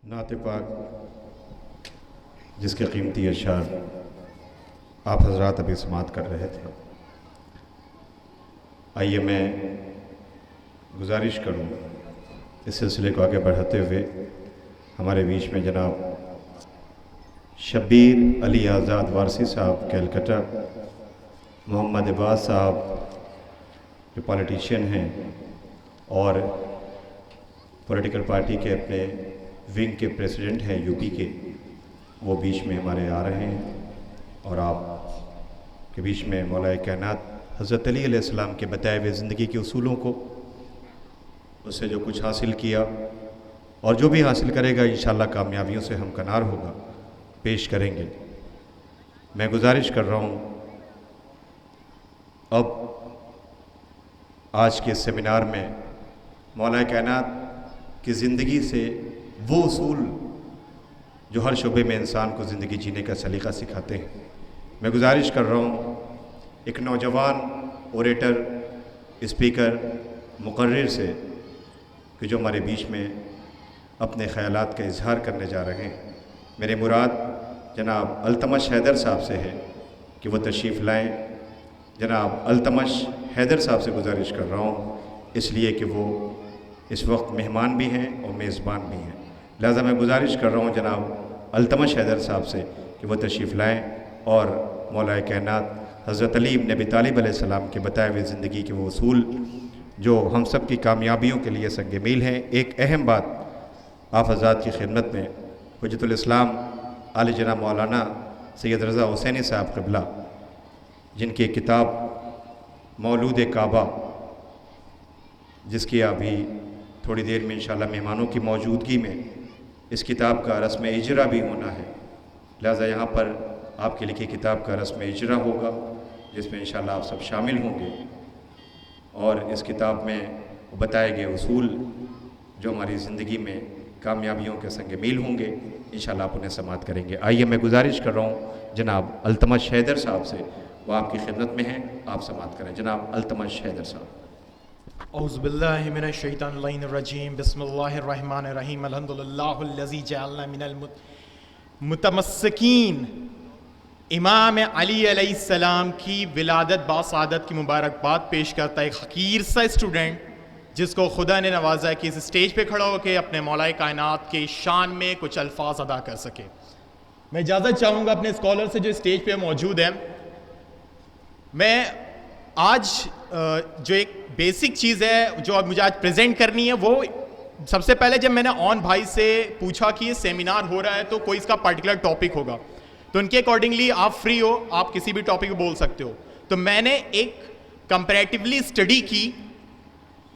नात पाक जिसके कीमती अशार आप हजरात अभी समात कर रहे थे, आइए मैं गुजारिश करूं इस सिलसिले को आगे बढ़ाते हुए हमारे बीच में जनाब शब्बीर अली आज़ाद वारसी साहब कैलकटा, मोहम्मद अब्बास साहब जो पॉलिटिशियन हैं और पॉलिटिकल पार्टी के अपने विंग के प्रेसिडेंट हैं यूपी के, वो बीच में हमारे आ रहे हैं और आप के बीच में मौलाए कायनात हज़रत अली अलैहिस्सलाम के बताए हुए ज़िंदगी के उसूलों को, उससे जो कुछ हासिल किया और जो भी हासिल करेगा इंशाअल्लाह कामयाबियों से हमकनार होगा, पेश करेंगे। मैं गुजारिश कर रहा हूँ अब आज के सेमिनार में मौलाए कायनात की ज़िंदगी से वो उसूल जो हर शोबे में इंसान को ज़िंदगी जीने का सलीक़ा सिखाते हैं। मैं गुजारिश कर रहा हूँ एक नौजवान ओरेटर, स्पीकर, मुकर्रिर से कि जो हमारे बीच में अपने ख़यालात का इजहार करने जा रहे हैं। मेरे मुराद जनाब अल्तमश हैदर साहब से है कि वो तशरीफ़ लाएँ। जनाब अल्तमश हैदर साहब से गुजारिश कर रहा हूँ इसलिए कि वो इस वक्त मेहमान भी हैं और मेज़बान भी हैं, लिहाजा मैं गुजारिश कर रहा हूँ जनाब अल्तमश हैदर साहब से कि वो तशरीफ़ लाएँ और मौलाए कायनात हज़रत अली इब्न अबी तालिब अलैहिस्सलाम के बताए हुए ज़िंदगी के वो उसूल जो हम सब की कामयाबियों के लिए संग मील हैं। एक अहम बात आप हज़रात की खिदमत में हुज्जतुल इस्लाम आले जनाब मौलाना सैयद रज़ा हुसैनी साहब क़िबला, जिनकी किताब मौलूद काबा, जिसकी अभी थोड़ी देर में इंशाअल्लाह मेहमानों की मौजूदगी में इस किताब का रस्म इजरा भी होना है, लिहाजा यहाँ पर आपके लिखी किताब का रस्म इजरा होगा जिसमें इंशाअल्लाह आप सब शामिल होंगे और इस किताब में बताए गए उसूल जो हमारी ज़िंदगी में कामयाबियों के संग मील होंगे इंशाअल्लाह आप उन्हें समात करेंगे। आइए मैं गुजारिश कर रहा हूँ जनाब अल्तमश हैदर साहब से, वो आपकी खिदमत में हैं, आप समात करें। जनाब अल्तमश हैदर साहब। औज़ुबिल्लाहि मिनश्शैतानिर्रजीम, बिस्मिल्लाहिर्रहमानिर्रहीम, अल्हम्दुलिल्लाहिल्लज़ी जअलना मिनल मुतमस्सिकीन। इमाम अली अलैहिस्सलाम की विलादत बासादत की मुबारकबाद पेश करता है एक हकीर सा स्टूडेंट जिसको खुदा ने नवाजा कि इस स्टेज पे खड़ा होकर अपने मौलाए कायनात के शान में कुछ अल्फाज अदा कर सके। मैं इजाज़त चाहूँगा अपने स्कॉलर से जो स्टेज पे मौजूद है। मैं आज जो एक बेसिक चीज़ है जो अब मुझे आज प्रेजेंट करनी है, वो सबसे पहले जब मैंने ऑन भाई से पूछा कि ये सेमिनार हो रहा है तो कोई इसका पर्टिकुलर टॉपिक होगा, तो उनके अकॉर्डिंगली आप फ्री हो, आप किसी भी टॉपिक को बोल सकते हो। तो मैंने एक कंपैरेटिवली स्टडी की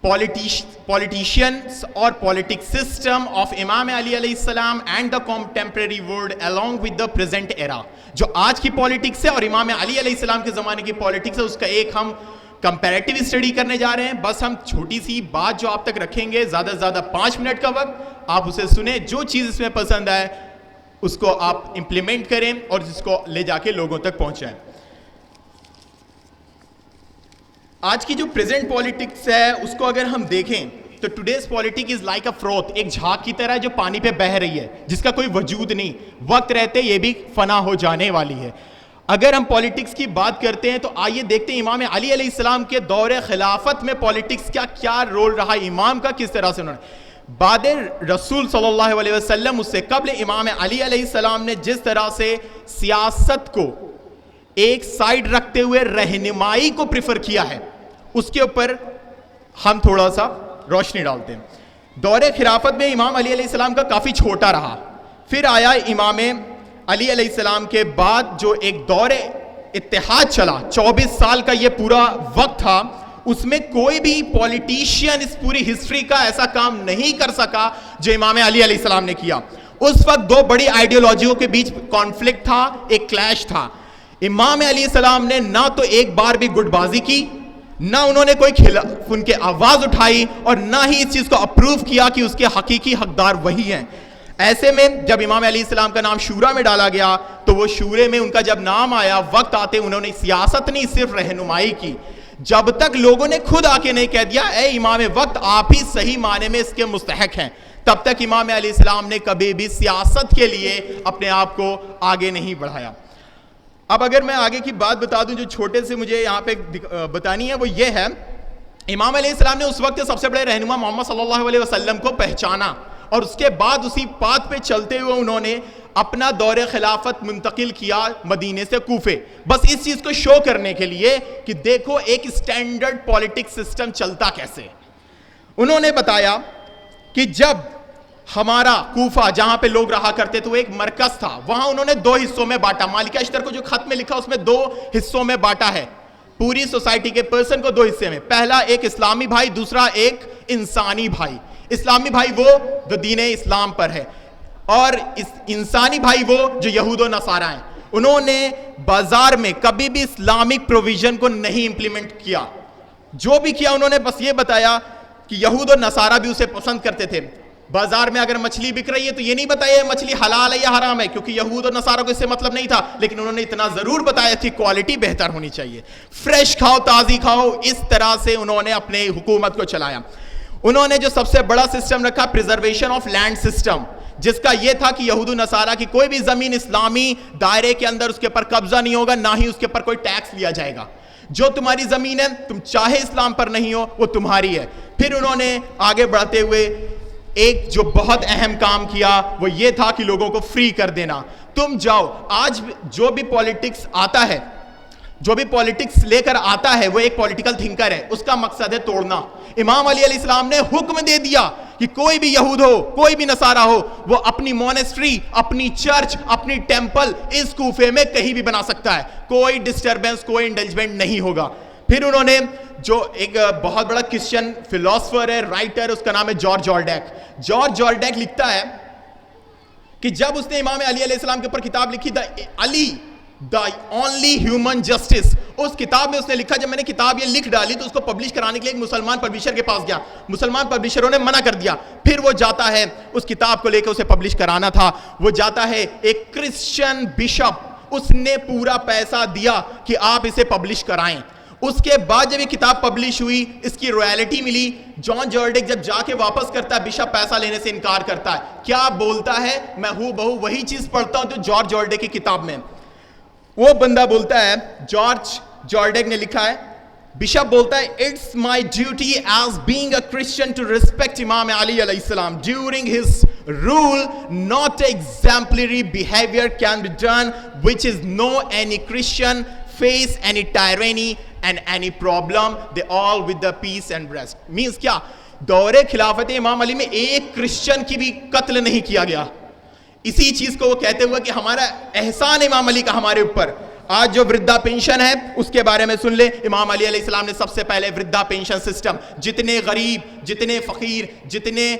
पॉलिटिशियंस और पॉलिटिक्स सिस्टम ऑफ इमाम अली अलैहिस्सलाम and the contemporary world along with the present era. जो आज की पॉलिटिक्स है और इमाम अली अलैहिस्सलाम के ज़माने की पॉलिटिक्स है, उसका एक हम कंपैरेटिव स्टडी करने जा रहे हैं। बस हम छोटी सी बात जो आप तक रखेंगे, ज़्यादा से ज़्यादा 5 मिनट का वक्त, आप उसे सुने, जो चीज़ इसमें पसंद आए उसको आप इम्प्लीमेंट करें और जिसको ले जाके लोगों तक पहुंचाएं। आज की जो प्रेजेंट पॉलिटिक्स है उसको अगर हम देखें तो today's politics is like a froth, एक झाग की तरह जो पानी पे बह रही है, जिसका कोई वजूद नहीं, वक्त रहते ये भी फना हो जाने वाली है। अगर हम पॉलिटिक्स की बात करते हैं तो आइए देखते हैं इमाम अली अलैहिस्सलाम के दौरे खिलाफत में पॉलिटिक्स का क्या रोल रहा, इमाम का किस तरह से उन्होंने बाद रसूल सल्लल्लाहु अलैहि वसल्लम, उससे कबल इमाम अली अलैहिस्सलाम ने जिस तरह से सियासत को एक साइड रखते हुए रहनुमाई को प्रिफर किया है, उसके ऊपर हम थोड़ा सा रोशनी डालते हैं। दौरे खिलाफत में इमाम अली अलैहिस्सलाम का काफ़ी छोटा रहा, फिर आया इमाम अली अलैहिस्सलाम के बाद जो एक दौरे इत्तेहाद चला, 24 साल का ये पूरा वक्त था, उसमें कोई भी पॉलिटिशियन इस पूरी हिस्ट्री का ऐसा काम नहीं कर सका जो इमाम अली अलैहिस्सलाम ने किया। उस वक्त दो बड़ी आइडियोलॉजियों के बीच कॉन्फ्लिक्ट था, एक क्लैश था। इमाम अली अलैहिस्सलाम ने ना तो एक बार भी गुटबाजी की, ना उन्होंने कोई खिलाफ उनके आवाज उठाई और ना ही इस चीज को अप्रूव किया कि उसके हकीकी हकदार वही हैं। ऐसे में जब इमाम अली अलैहिस्सलाम का नाम शूरा में डाला गया तो वो शूरे में उनका जब नाम आया, वक्त आते उन्होंने सियासत नहीं सिर्फ रहनुमाई की, जब तक लोगों ने खुद आके नहीं कह दिया ए इमाम वक्त आप ही सही माने में इसके मुस्तहक हैं, تب تک امام علیہ السلام نے کبھی بھی سیاست کے لیے اپنے آپ کو آگے نہیں بڑھایا. اب اگر میں آگے کی بات بتا دوں جو چھوٹے سے مجھے یہاں پہ بتانی ہے وہ یہ ہے, امام علیہ السلام نے اس وقت سب سے بڑے رہنما محمد صلی اللہ علیہ وسلم کو پہچانا, اور اس کے بعد اسی بات پہ چلتے ہوئے انہوں نے اپنا دور خلافت منتقل کیا مدینے سے کوفے, بس اس چیز کو شو کرنے کے لیے کہ دیکھو ایک اسٹینڈرڈ پولیٹکس سسٹم چلتا کیسے. انہوں نے بتایا کہ جب ہمارا کوفہ جہاں پہ لوگ رہا کرتے تھے وہ ایک مرکز تھا, وہاں انہوں نے 2 حصوں میں بانٹا. مالک اشتر کو جو خط میں لکھا اس میں 2 حصوں میں بانٹا ہے, پوری سوسائٹی کے پرسن کو 2 حصے میں. پہلا ایک اسلامی بھائی, دوسرا ایک انسانی بھائی. اسلامی بھائی وہ جو دین اسلام پر ہے, اور انسانی بھائی وہ جو یہود و نصارہ ہیں. انہوں نے بازار میں کبھی بھی اسلامک پروویژن کو نہیں امپلیمنٹ کیا. جو بھی کیا انہوں نے بس یہ بتایا کہ یہود و نصارہ بھی اسے پسند کرتے تھے. بازار میں اگر مچھلی بک رہی ہے تو یہ نہیں بتایا مچھلی حلال ہے یا حرام ہے, کیونکہ یہود و نصارہ کو اس سے مطلب نہیں تھا, لیکن انہوں نے اتنا ضرور بتایا تھی کوالٹی بہتر ہونی چاہیے, فریش کھاؤ, تازی کھاؤ. اس طرح سے انہوں نے اپنے حکومت کو چلایا. انہوں نے جو سب سے بڑا سسٹم رکھا پریزرویشن آف لینڈ سسٹم, جس کا یہ تھا کہ یہود و نصارہ کی کوئی بھی زمین اسلامی دائرے کے اندر اس کے پر قبضہ نہیں ہوگا, نہ ہی اس کے پر کوئی ٹیکس لیا جائے گا. جو تمہاری زمین ہے تم چاہے اسلام پر نہیں ہو وہ تمہاری ہے. پھر انہوں نے آگے بڑھتے ہوئے ایک جو بہت اہم کام کیا وہ یہ تھا کہ لوگوں کو فری کر دینا. تم جاؤ, آج جو بھی پولیٹکس آتا ہے, جو بھی پولیٹکس لے کر آتا ہے وہ ایک پولیٹیکل تھنکر ہے, اس کا مقصد ہے توڑنا. امام علی علیہ السلام نے حکم دے دیا کہ کوئی بھی یہود ہو, کوئی بھی نصارہ ہو, وہ اپنی مونسٹری, اپنی چرچ, اپنی ٹیمپل اس کوفے میں کہیں بھی بنا سکتا ہے, کوئی ڈسٹربنس, کوئی انڈلجمنٹ نہیں ہوگا. پھر انہوں نے جو ایک بہت بڑا کرسچن فلاسفر ہے, رائٹر, اس کا نام ہے جارج جارڈیک. جارج جارڈیک لکھتا ہے کہ جب اس نے امام علی علیہ السلام کے اوپر کتاب لکھی علی دا اونلی ہیومن جسٹس, اس کتاب میں اس نے لکھا, جب میں نے کتاب یہ لکھ ڈالی تو اس کو پبلش کرانے کے لیے ایک مسلمان پبلشر کے پاس گیا, مسلمان پبلشروں نے منع کر دیا. پھر وہ جاتا ہے اس کتاب کو لے کے اسے پبلش کرانا تھا, وہ جاتا ہے ایک کرسچن بشپ, اس نے پورا پیسہ دیا کہ آپ اسے پبلش کرائیں. اس کے بعد جب یہ کتاب پبلش ہوئی, اس کی رائلٹی ملی. جان جارڈیک جب جا کے واپس کرتا ہے, بشپ پیسہ لینے سے انکار کرتا ہے. کیا بولتا ہے, میں ہوں بہو وہی چیز پڑھتا ہوں جو جارج جارڈیک کی کتاب میں. وہ بندہ بولتا ہے, جارج جارڈیک نے لکھا ہے, بشپ بولتا ہے, it's my duty as being a Christian to respect Imam Ali علیہ السلام during his rule, not exemplary behavior can be done, which is no any Christian face any tyranny and any problem, they all with the peace and rest. Means کیا, دور خلافت امام علی میں ایک Christian کی بھی قتل نہیں کیا گیا. اسی چیز کو وہ کہتے ہوئے کہ ہمارا احسان امام علی کا ہمارے اوپر. آج جو وردھا پینشن ہے اس کے بارے میں سن لے, امام علی علیہ السلام نے سب سے پہلے وردھا پینشن سسٹم, جتنے غریب, جتنے فقیر, جتنے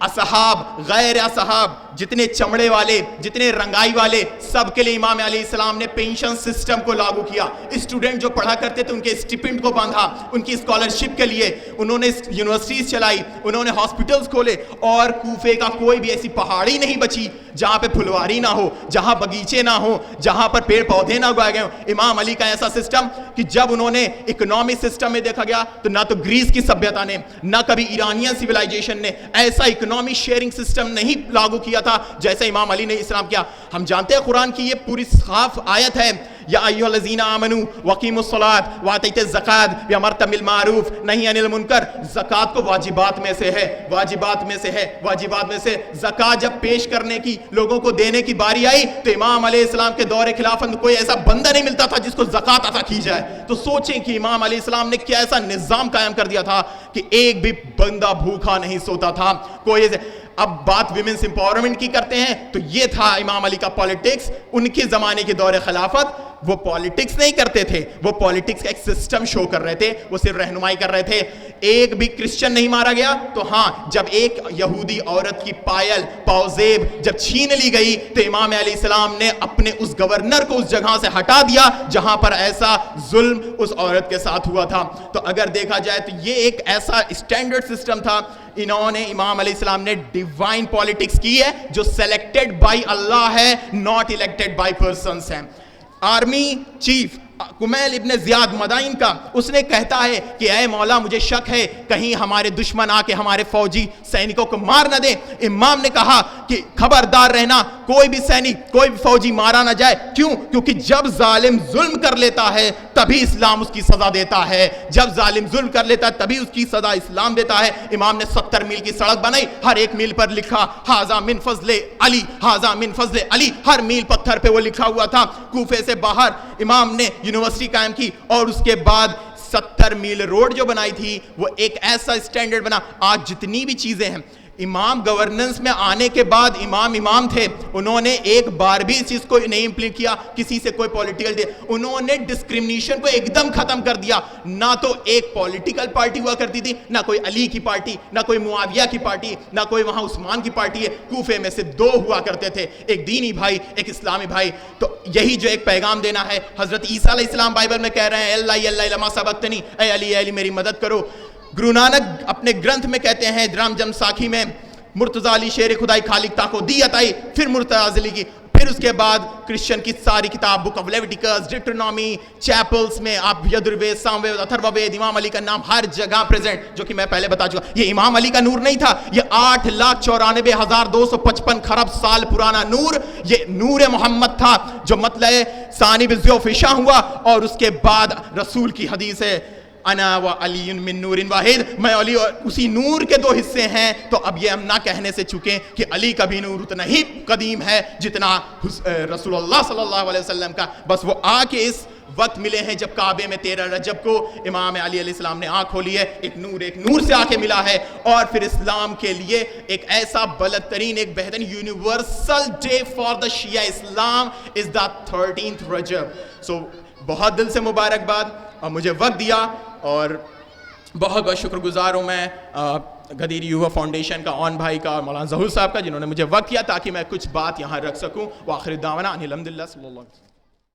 اصحاب, غیر اصحاب, جتنے چمڑے والے, جتنے رنگائی والے, سب کے لیے امام علیہ السلام نے پینشن سسٹم کو لاگو کیا. اسٹوڈنٹ جو پڑھا کرتے تھے ان کے اسٹیپنڈ کو باندھا, ان کی اسکالرشپ کے لیے انہوں نے یونیورسٹیز چلائی, انہوں نے ہاسپٹلز کھولے, اور کوفے کا کوئی بھی ایسی پہاڑی نہیں بچی جہاں پہ پھلواری نہ ہو, جہاں باغیچے نہ ہو, جہاں پر پیڑ پودے نہ اگائے گئے ہوں. امام علی کا ایسا سسٹم کہ جب انہوں نے اکنامک سسٹم میں دیکھا گیا تو نہ تو گریس کی سبھیتا نے, نہ کبھی ایرانین سویلائزیشن نے ایسا اکنامک شیئرنگ سسٹم نہیں لاگو کیا تھا جیسے امام علی نے اسلام کیا. ہم جانتے ہیں قرآن کی یہ پوری صاف آیت ہے, یا ایھا الذین آمنوا واقیموا الصلاۃ وآتیتوا الزکاۃ وامرتم بالمعروف نہی عن المنکر. زکوٰۃ کو واجبات میں سے ہے, واجبات میں سے ہے, واجبات میں سے. زکوٰۃ جب پیش کرنے کی, لوگوں کو دینے کی باری آئی تو امام علیہ السلام کے دور خلافت میں کوئی ایسا بندہ نہیں ملتا تھا جس کو زکوٰۃ عطا کی جائے. تو سوچیں کہ امام علیہ السلام نے کیا ایسا نظام قائم کر دیا تھا کہ ایک بھی بندہ بھوکا نہیں سوتا تھا. کوئی اب بات ویمنس امپاورمنٹ کی کرتے ہیں تو یہ تھا امام علی کا پالیٹکس. ان کے زمانے کے دور خلافت وہ پالیٹکس نہیں کرتے تھے, وہ پالیٹکس کا ایک سسٹم شو کر رہے تھے, وہ صرف رہنمائی کر رہے تھے. ایک بھی کرسچن نہیں مارا گیا. تو ہاں, جب ایک یہودی عورت کی پائل پاؤزیب جب چھین لی گئی تو امام علیہ السلام نے اپنے اس گورنر کو اس جگہ سے ہٹا دیا جہاں پر ایسا ظلم اس عورت کے ساتھ ہوا تھا. تو اگر دیکھا جائے تو یہ ایک ایسا اسٹینڈرڈ سسٹم تھا. انہوں نے, امام علیہ السلام نے ڈیوائن پالیٹکس کی ہے جو سلیکٹڈ بائی اللہ ہے, ناٹ الیکٹڈ بائی پرسنس ہیں. آرمی چیف कुमैल इब्न ज़ियाद मदाइन का, उसने कहता है कि ऐ मौला मुझे शक है कहीं हमारे दुश्मन आके हमारे फौजी सैनिकों को मार न दे। इमाम ने कहा कि खबरदार रहना, कोई भी सैनिक कोई भी फौजी मारा ना जाए। क्यों? क्योंकि जब जालिम जुल्म कर लेता है तभी इस्लाम उसकी सजा देता है, जब जालिम जुल्म कर लेता है तभी उसकी सजा इस्लाम देता है। इमाम ने 70 मील की सड़क बनाई, हर एक मील पर लिखा हाजा मिन फजले अली, हाजा मिन फजले अली, हर मील पत्थर पे वो लिखा हुआ था। कूफे से बाहर इमाम ने यूनिवर्सिटी कायम की और उसके बाद 70 मील रोड जो बनाई थी वो एक ऐसा स्टैंडर्ड बना। आज जितनी भी चीजें हैं, इमाम गवर्नेंस में आने के बाद इमाम थे, उन्होंने एक बार भी इस चीज को नहीं इंप्लीमेंट किया किसी से कोई पॉलिटिकल दे, उन्होंने डिस्क्रिमिनेशन को एकदम खत्म कर दिया। ना तो एक पॉलिटिकल पार्टी हुआ करती थी, ना कोई अली की पार्टी, ना कोई मुआविया की पार्टी, ना कोई वहां उस्मान की पार्टी है। कूफे में से 2 हुआ करते थे, एक दीनी भाई एक इस्लामी भाई। तो यही जो एक पैगाम देना है, हजरत ईसा अलैहिस्सलाम बाइबल में कह रहे हैं अल्लाह लमा सबक्तनी, ऐ अली मेरी मदद करो। गुरु नानक अपने ग्रंथ में कहते हैं राम जम साखी में, मुर्तजा अली शेर खुदाई खालिक ताको दियत आई, फिर मुर्तज़िली की, फिर उसके बाद क्रिश्चियन की सारी किताब बुक ऑफ लेविटिकस, डिट्रोनॉमी, चैपल्स में आप यजुर्वेद, सामवेद, अथर्ववेद, इमाम अली का नाम हर जगह प्रेजेंट, जो कि मैं पहले बता चुका। ये इमाम अली का नूर नहीं था, ये 8,94,255 खरब साल पुराना नूर, ये नूर मोहम्मद था, जो मतलब सानी बिज़्योफिशा हुआ। और उसके बाद रसूल की हदीस है अना व अली मिन नूरिन वाहिद, मैं अली और उसी नूर के 2 हिस्से हैं। तो अब ये हम ना कहने से चुके कि अली का भी नूर उतना ही कदीम है जितना रसूलुल्लाह सल्लल्लाहु अलैहि वसल्लम का। बस वो आके इस वक्त मिले हैं जब काबे में 13 रजब को इमाम अली अलैहिस्सलाम ने आंख खोली है, एक नूर से आके मिला है। और फिर इस्लाम के लिए एक ऐसा बलतरीन, एक बेहतरीन universal day for the Shia Islam is the 13th रजब। सो बहुत दिल से मुबारकबाद और मुझे वक्त दिया, और बहुत बहुत शुक्रगुजार हूँ मैं गदीर युवा फाउंडेशन का, ऑन भाई का, मौलाना ज़हूर साहब का, जिन्होंने मुझे वक्त किया ताकि मैं कुछ बात यहाँ रख सकूँ। व आखिर दावाना अनिल हम्दुलिल्लाह सल्लल्लाहु अलैहि वसल्लम।